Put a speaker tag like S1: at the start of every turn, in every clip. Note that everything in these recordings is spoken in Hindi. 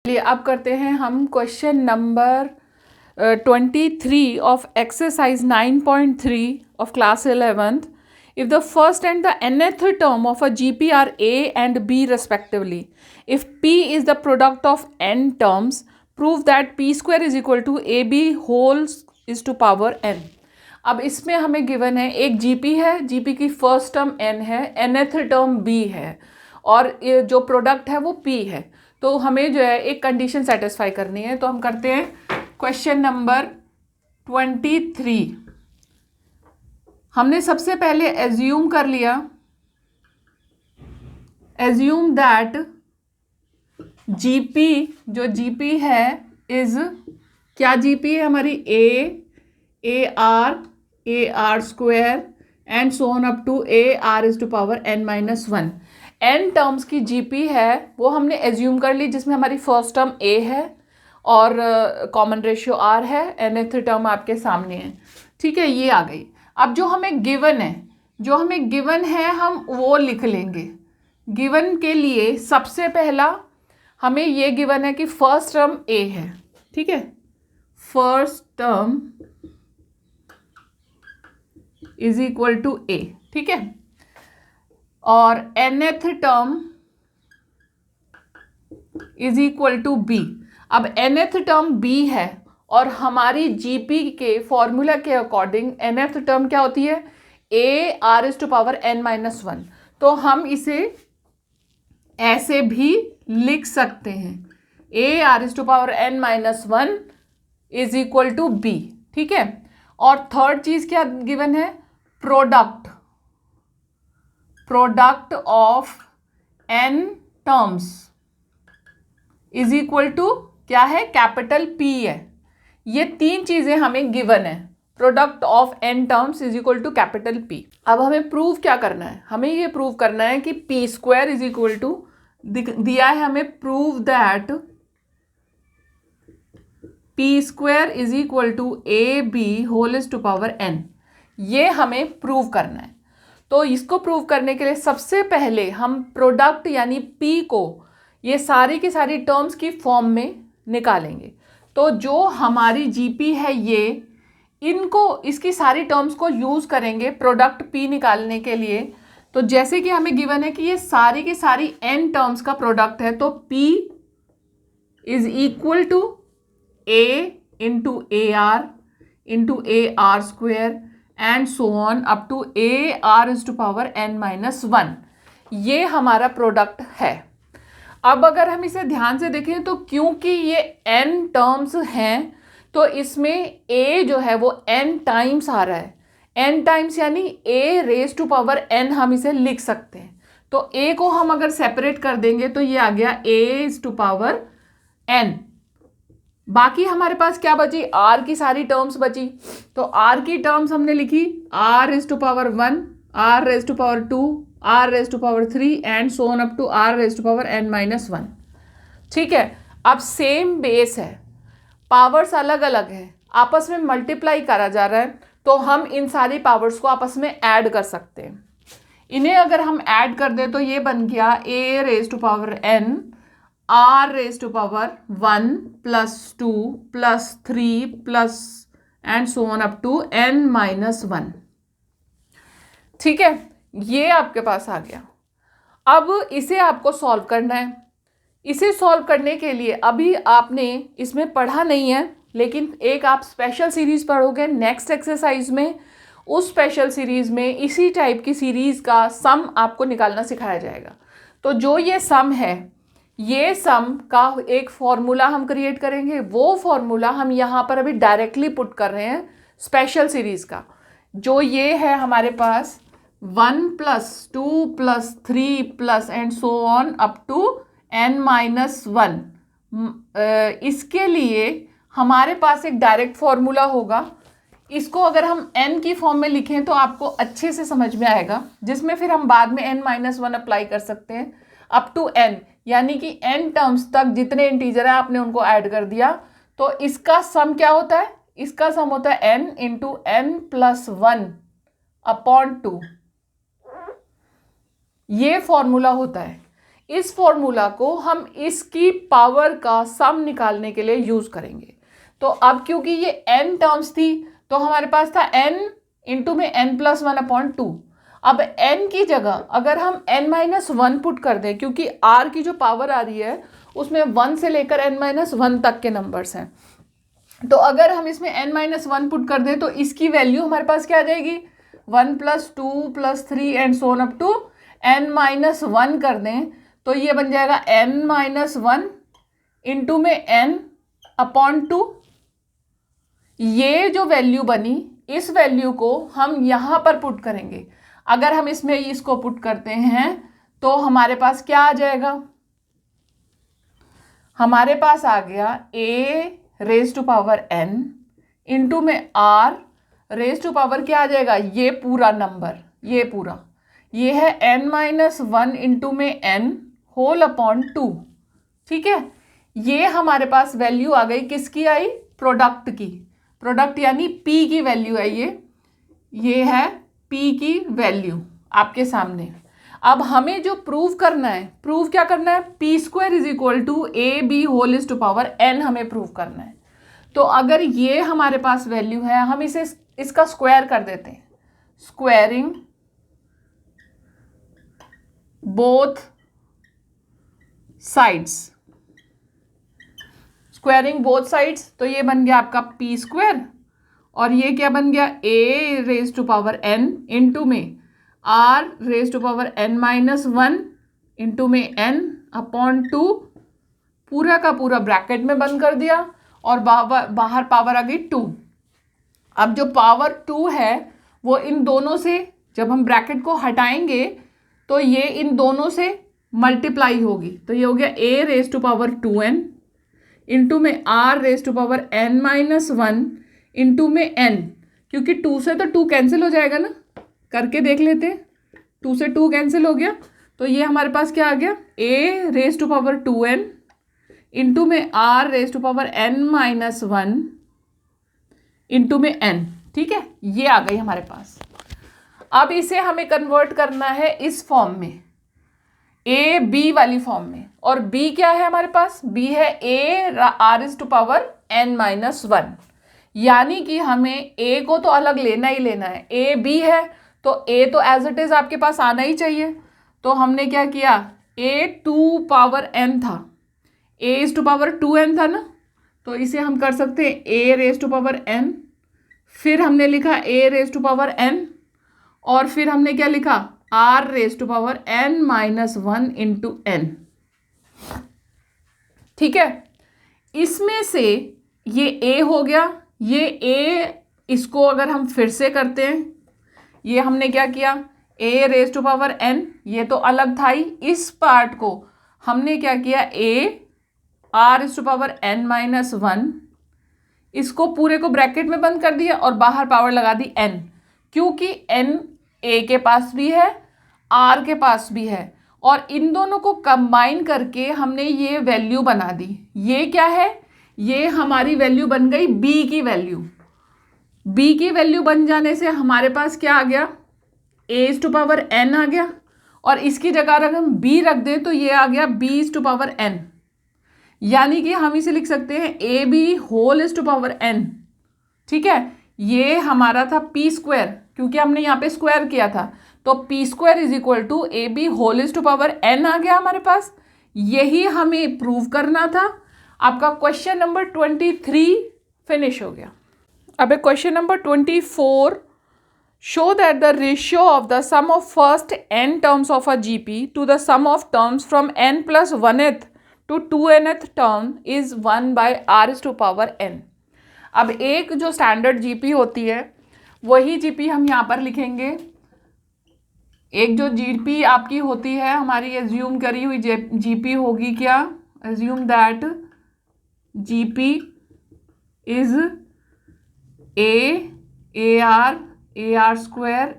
S1: चलिए अब करते हैं हम question number 23 of exercise 9.3 of class 11th. If the first and the nth term of a GP are A and B respectively, if P is the product of n terms, prove that P square is equal to AB whole is to power n. अब इसमें हमें गिवन है एक GP है, GP की फर्स्ट टर्म n है, nth टर्म B है और ये जो प्रोडक्ट है वो P है. तो हमें जो है एक कंडीशन सेटिस्फाई करनी है. तो हम करते हैं क्वेश्चन नंबर 23. हमने सबसे पहले एज्यूम कर लिया, एज्यूम दैट जीपी, जो जीपी है इज, क्या जीपी है हमारी, A R square and so on up to A R is to power n minus 1. n terms की जीपी है वो हमने एज्यूम कर ली, जिसमें हमारी फर्स्ट टर्म a है और कॉमन रेशियो r है, nth टर्म आपके सामने है. ठीक है, ये आ गई. अब जो हमें गिवन है, हम वो लिख लेंगे. गिवन के लिए सबसे पहला हमें ये गिवन है कि फर्स्ट टर्म a है. ठीक है, first term is equal to a. ठीक है, और nth term is equal to b. अब nth टर्म b है और हमारी जीपी के फॉर्मूला के अकॉर्डिंग nth टर्म क्या होती है, a r is to power n minus 1. तो हम इसे ऐसे भी लिख सकते हैं, a r is to power n minus 1 is equal to b. ठीक है, और थर्ड चीज क्या गिवन है, product of n terms is equal to क्या है, कैपिटल P है. ये तीन चीजें हमें गिवन है, product of n terms is equal to capital P. अब हमें प्रूव क्या करना है, हमें ये प्रूव करना है कि P square is equal to, दिया है हमें, prove that P square is equal to AB whole is to power n. ये हमें प्रूव करना है. तो इसको प्रूव करने के लिए सबसे पहले हम प्रोडक्ट यानी P को ये सारी की सारी टर्म्स की फॉर्म में निकालेंगे. तो जो हमारी जीपी है ये, इनको, इसकी सारी टर्म्स को यूज करेंगे प्रोडक्ट P निकालने के लिए. तो जैसे कि हमें गिवन है कि ये सारी की सारी n टर्म्स का प्रोडक्ट है, तो P is equal to A into A R square and so on up to A R is to power n minus 1. ये हमारा प्रोडक्ट है. अब अगर हम इसे ध्यान से देखें तो क्योंकि ये n टर्म्स हैं तो इसमें a जो है वो n टाइम्स आ रहा है. n टाइम्स यानी a raise to power n हम इसे लिख सकते हैं. तो a को हम अगर सेपरेट कर देंगे तो ये आ गया a is to power n. बाकी हमारे पास क्या बची, r की सारी टर्म्स बची. तो r की टर्म्स हमने लिखी, r is to power 1, r raise to power 2, r raise to power 3 and so on up to r raise to power n minus 1. ठीक है, अब सेम बेस है, पावर्स अलग अलग है, आपस में मल्टीप्लाई करा जा रहा है, तो हम इन सारी पावर्स को आपस में ऐड कर सकते हैं. इन्हें अगर हम ऐड कर दें तो ये बन गया a raise to power n, r raise to power 1 plus 2 plus 3 plus and so on up to n minus 1. ठीक है, ये आपके पास आ गया. अब इसे आपको सॉल्व करना है. इसे सॉल्व करने के लिए अभी आपने इसमें पढ़ा नहीं है, लेकिन एक आप स्पेशल सीरीज पढ़ोगे नेक्स्ट एक्सरसाइज में. उस स्पेशल सीरीज में इसी टाइप की सीरीज का सम आपको निकालना सिखाया जाएगा. तो जो ये सम है, ये सम का एक फॉर्मूला हम क्रिएट करेंगे. वो फॉर्मूला हम यहाँ पर अभी डायरेक्टली पुट कर रहे हैं स्पेशल सीरीज का. जो ये है हमारे पास 1 plus 2 plus 3 plus and so on up to n minus 1. इसके लिए हमारे पास एक डायरेक्ट फॉर्मूला होगा. इसको अगर हम n की फॉर्म में लिखें तो आपको अच्छे से समझ में आएगा, जिसमें फिर हम बाद में n माइनस 1 अप्लाई कर सकते हैं अप टू n, यानी कि n टर्म्स तक जितने इंटीजर है आपने उनको ऐड कर दिया. तो इसका सम क्या होता है, इसका सम होता है n into n plus 1 upon 2. ये फॉर्मूला होता है. इस फॉर्मूला को हम इसकी पावर का सम निकालने के लिए यूज करेंगे। तो अब क्योंकि ये n टर्म्स थी तो हमारे पास था n इंटू में n+1/2। अब n की जगह अगर हम n-1 पुट कर दें, क्योंकि r की जो पावर आ रही है उसमें 1 से लेकर n-1 तक के नंबर्स हैं, तो अगर हम इसमें n-1 पुट कर दें तो इसकी वैल्यू हमारे पास क्या आ जाएगी, 1 + 2 + 3 and so on up to n-1 कर दें तो ये बन जाएगा n-1 इंटू में n/2। ये जो वैल्यू बनी इस वैल्यू को हम यहाँ पर पुट करेंगे। अगर हम इसमें इसको पुट करते हैं तो हमारे पास क्या आ जाएगा, हमारे पास आ गया a⁴n इंटू में r⁴ क्या आ जाएगा, ये पूरा नंबर, ये पूरा, ये है n-1 इंटू में n/2। ठीक है, ये हमारे पास वैल्यू आ गई, किसकी आई, प्रोडक्ट की। प्रोडक्ट यानी p की वैल्यू है ये है p की वैल्यू आपके सामने। अब हमें जो प्रूव करना है, प्रूव क्या करना है, p² = ab⁴n हमें प्रूव करना है। तो अगर ये हमारे पास वैल्यू है, हम इसे इसका स्क्वायर कर देते हैं, squaring both sides, squaring both sides, तो ये बन गया आपका p² और ये क्या बन गया, a⁴n इंटू में r⁴n-1 इंटू में n/2, पूरा का पूरा ब्रैकेट में बंद कर दिया और बाहर पावर आ गई 2। अब जो पावर 2 है वो इन दोनों से, जब हम ब्रैकेट को हटाएंगे तो ये इन दोनों से मल्टीप्लाई होगी, तो ये हो गया a⁴2n इंटू में r⁴n-1 इंटू में n, क्योंकि 2 से तो 2 कैंसिल हो जाएगा ना, करके देख लेते हैं, 2 से 2 कैंसिल हो गया, तो ये हमारे पास क्या आ गया, a⁴2n इंटू में r⁴n-1 इंटू में n। ठीक है, ये आ गई हमारे पास। अब इसे हमें कन्वर्ट करना है इस फॉर्म में, a b वाली फॉर्म में, और b क्या है हमारे पास, b है a⁴n-1, यानी कि हमें a को तो अलग लेना ही लेना है, a b है तो a तो एज इट इज आपके पास आना ही चाहिए। तो हमने क्या किया, a⁴n था, a⁴2n था ना, तो इसे हम कर सकते हैं a⁴n, फिर हमने लिखा a⁴n और फिर हमने क्या लिखा, r⁴n-1 इंटू n। ठीक है, इसमें से ये a हो गया, ये a, इसको अगर हम फिर से करते हैं, ये हमने क्या किया, a⁴n, ये तो अलग था ही, इस पार्ट को हमने क्या किया, r⁴n-1, इसको पूरे को ब्रैकेट में बंद कर दिया और बाहर पावर लगा दी n, क्योंकि n a के पास भी है r के पास भी है, और इन दोनों को कंबाइन करके हमने ये वैल्यू बना दी। ये क्या है, ये हमारी वैल्यू बन गई b की वैल्यू। b की वैल्यू बन जाने से हमारे पास क्या आ गया, a⁴n आ गया, और इसकी जगह अगर हम b रख दें तो ये आ गया b⁴n, यानी कि हम इसे लिख सकते हैं ab⁴n। ठीक है, ये हमारा था p², क्योंकि हमने यहाँ पे स्क्वायर किया था, तो p² = ab⁴n आ गया हमारे पास। यही हमें प्रूव करना था। आपका क्वेश्चन नंबर 23 फिनिश हो गया। अब question number 24, show that the ratio of the sum of first n terms of a GP to the sum of terms from n+1th to 2nth term is 1/r⁴n। अब एक जो स्टैंडर्ड GP होती है वही GP हम यहाँ पर लिखेंगे। एक जो GP आपकी होती है, हमारी एज्यूम करी हुई GP होगी क्या, assume that GP is AR²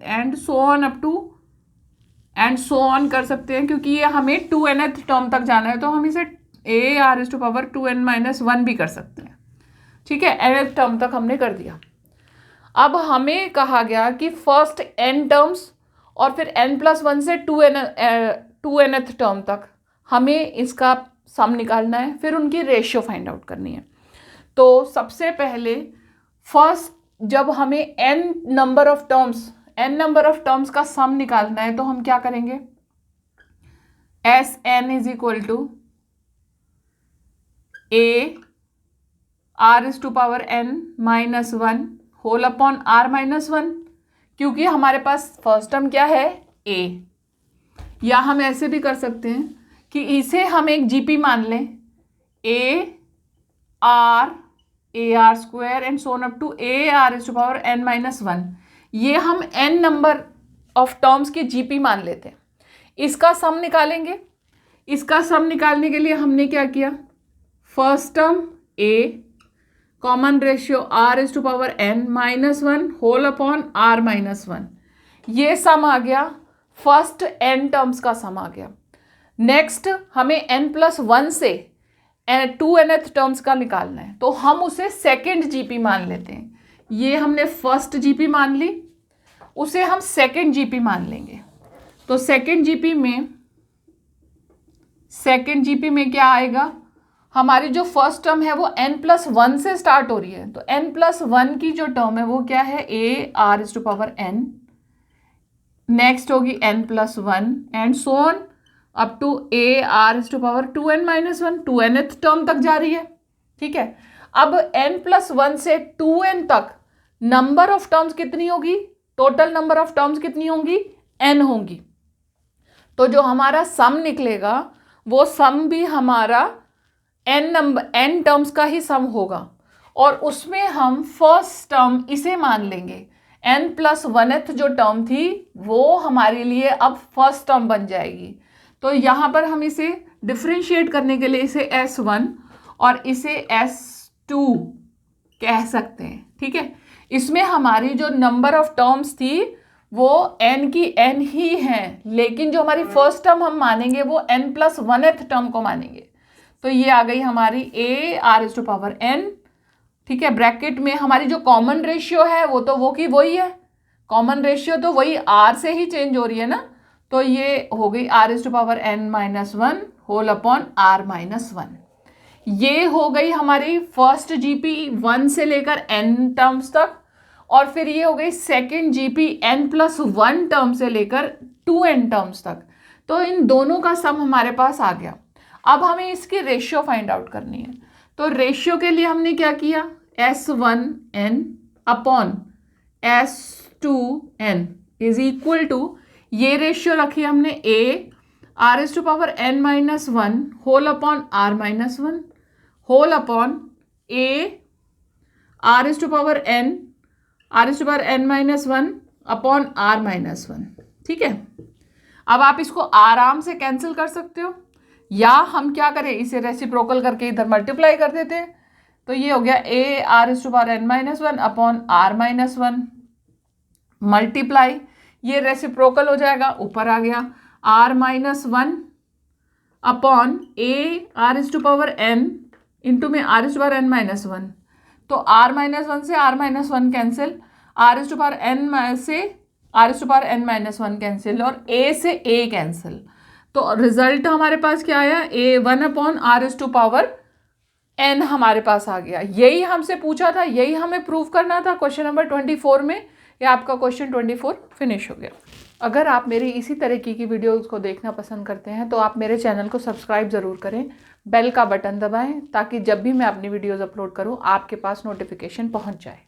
S1: and so on up to and so on कर सकते हैं, क्योंकि ये हमें 2nth टर्म तक जाना है, तो हम इसे AR⁴2n-1 भी कर सकते हैं। ठीक है, nth टर्म तक हमने कर दिया। अब हमें कहा गया कि फर्स्ट n टर्म्स और फिर n+1 से 2nth टर्म तक हमें इसका सम निकालना है, फिर उनकी रेशियो फाइंड आउट करनी है। तो सबसे पहले फर्स्ट जब हमें n नंबर ऑफ टर्म्स का सम निकालना है तो हम क्या करेंगे, Sn is equal to a r⁻n-1 whole upon r-1, क्योंकि हमारे पास फर्स्ट टर्म क्या है a। या हम ऐसे भी कर सकते हैं कि इसे हम एक जीपी मान लें, ar and so on up to ar⁻n-1। ये हम n नंबर ऑफ टर्म्स के जीपी मान लेते हैं। इसका सम निकालेंगे। इसका सम निकालने के लिए हमने क्या किया, first term a common ratio r⁻n-1 whole upon r-1, ये सम आ गया, फर्स्ट n टर्म्स का सम आ गया। नेक्स्ट हमें n+1 से 2nth टर्म्स का निकालना है, तो हम उसे सेकेंड जीपी मान लेते हैं। ये हमने फर्स्ट जीपी मान ली, उसे हम सेकेंड जीपी मान लेंगे। तो सेकेंड जीपी में क्या आएगा, हमारी जो फर्स्ट टर्म है वो n+1 से स्टार्ट हो रही है, तो n+1 की जो टर्म है वो क्या है ar⁻n, नेक्स्ट होगी n+1 and so on up to ar⁻2n-1, 2nth term तक जा रही है। ठीक है, अब n+1 से 2n तक नंबर ऑफ टर्म्स कितनी होगी, टोटल नंबर ऑफ टर्म्स कितनी होंगी, n होंगी। तो जो हमारा सम निकलेगा वो सम भी हमारा n टर्म्स का ही सम होगा, और उसमें हम फर्स्ट टर्म इसे मान लेंगे। n+1th जो टर्म थी वो हमारे लिए अब फर्स्ट टर्म बन जाएगी। तो यहाँ पर हम इसे डिफ्रेंशिएट करने के लिए इसे S1 और इसे S2 कह सकते हैं। ठीक है, इसमें हमारी जो नंबर ऑफ टर्म्स थी वो n की n ही हैं, लेकिन जो हमारी फर्स्ट टर्म हम मानेंगे वो n+1th टर्म को मानेंगे। तो ये आ गई हमारी ar⁻n। ठीक है, ब्रैकेट में हमारी जो कॉमन रेशियो है वो तो वही है, कॉमन रेशियो तो वही r से ही चेंज हो रही है ना। तो ये हो गई r⁻n-1 होल अपॉन r-1। ये हो गई हमारी फर्स्ट जीपी 1 से लेकर n टर्म्स तक, और फिर ये हो गई सेकेंड जीपी n+1 टर्म से लेकर 2n टर्म्स तक। तो इन दोनों का सम हमारे पास आ गया। अब हमें इसकी रेशियो फाइंड आउट करनी है। तो रेशियो के लिए हमने क्या किया, S1n upon S2n is equal to, ये रेशियो रखी हमने ar⁻n-1 whole upon r-1 whole upon r⁻n-1 upon r-1। ठीक है, अब आप इसको आराम से कैंसिल कर सकते हो, या हम क्या करें, इसे रेसिप्रोकल करके इधर मल्टीप्लाई कर देते हैं। तो ये हो गया ar⁻n-1 अपॉन r-1 मल्टीप्लाई, ये रेसिप्रोकल हो जाएगा, ऊपर आ गया r-1 अपॉन ar⁻n इंटू में r⁻n-1। तो r-1 से r-1 कैंसिल, r⁻n से r⁻n-1 कैंसिल, और a से a कैंसिल। तो रिजल्ट हमारे पास क्या आया, a1 अपॉन r⁻n हमारे पास आ गया। यही हमसे पूछा था, यही हमें प्रूव करना था क्वेश्चन नंबर 24 में। या आपका क्वेश्चन 24 फिनिश हो गया। अगर आप मेरी इसी तरीके की वीडियोस को देखना पसंद करते हैं तो आप मेरे चैनल को सब्सक्राइब ज़रूर करें, बेल का बटन दबाएं ताकि जब भी मैं अपनी वीडियोस अपलोड करूं आपके पास नोटिफिकेशन पहुंच जाए।